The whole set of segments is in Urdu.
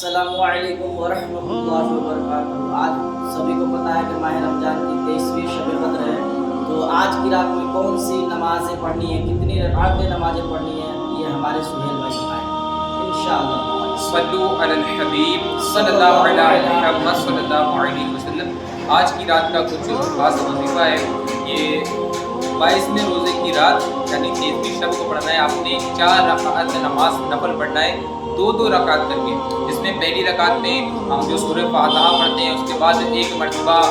السلام علیکم ورحمۃ اللہ وبرکاتہ۔ آج سبھی کو پتہ ہے کہ ماہ رمضان کی 23ویں شب قدر ہے، تو آج کی رات میں کون سی نمازیں پڑھنی ہیں، کتنی رکعتیں نمازیں پڑھنی ہیں، یہ ہمارے سہیل بھائی بتائیں انشاءاللہ۔ صلو علی الحبیب صلی اللہ علیہ محمد صلی اللہ علیہ وسلم۔ آج کی رات کا کچھ خاص وظیفہ ہے، یہ 22ویں روزے کی رات یعنی 23ویں شب کو پڑھنا ہے۔ آپ نے 4 رکعت نماز نفل پڑھنا ہے، 2 رکعت کر کے، جس میں پہلی رکعت میں ہم جو سورہ فاتحہ پڑھتے ہیں، اس کے بعد ایک مرتبہ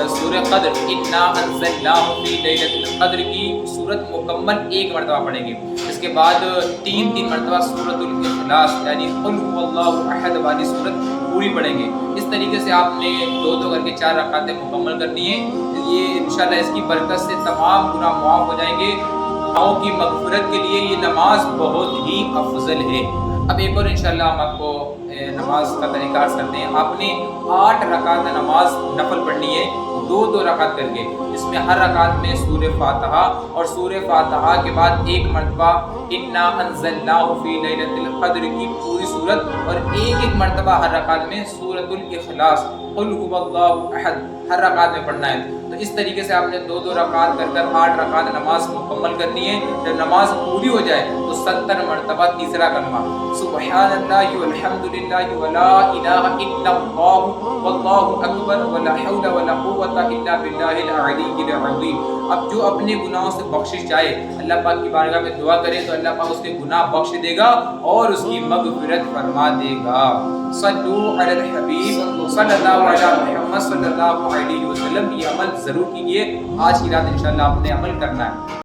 سورہ قدر انا انزلناہ فی لیلۃ القدر کی سورت مکمل ایک مرتبہ پڑھیں گے۔ اس کے بعد 3 مرتبہ سورۃ الاخلاص یعنی قل هو اللہ احد والی سورت پوری پڑھیں گے۔ اس طریقے سے آپ نے 2 کر کے 4 رکعتیں مکمل کرنی ہیں۔ یہ انشاءاللہ اس کی برکت سے تمام گناہ معاف ہو جائیں گے۔ گناہوں کی مغفرت کے لیے یہ نماز بہت ہی افضل ہے۔ اب ایک اور انشاءاللہ ہم آپ کو نماز کا طریقہ عرض کرتے ہیں۔ آپ نے 8 رکعت نماز نفل پڑھنی ہے، 2 رکعت کر کے، جس میں ہر رکعت میں سورہ فاتحہ اور سورہ فاتحہ کے بعد ایک مرتبہ انا انزلناہ فی لیلۃ القدر کی پوری صورت اور ایک مرتبہ ہر رکعت میں سورۃ الاخلاص قل هو اللہ احد ہر رکعت میں پڑھنا ہے۔ تو اس طریقے سے آپ نے 2 رکعت کر 8 رکعت نماز مکمل کرنی ہے۔ جب نماز پوری ہو جائے تو 70 مرتبہ تیسرا کلمہ سبحان اللہ والحمد للہ ولا الہ الا اللہ واللہ اکبر ولا حول ولا قوۃ الا باللہ العلی العظیم۔ اب جو اپنے گناہوں سے بخشش چاہے اللہ پاک کی بارگاہ میں دعا کرے تو اللہ پاک اس کے گناہ بخش دے گا اور اس کی مغفرت فرما دے گا۔ صلو علی الحبیب صلی اللہ علیہ محمد صلی اللہ علیہ وسلم۔ یہ عمل ضرور کیجیے، آج کی رات انشاءاللہ آپ نے عمل کرنا ہے۔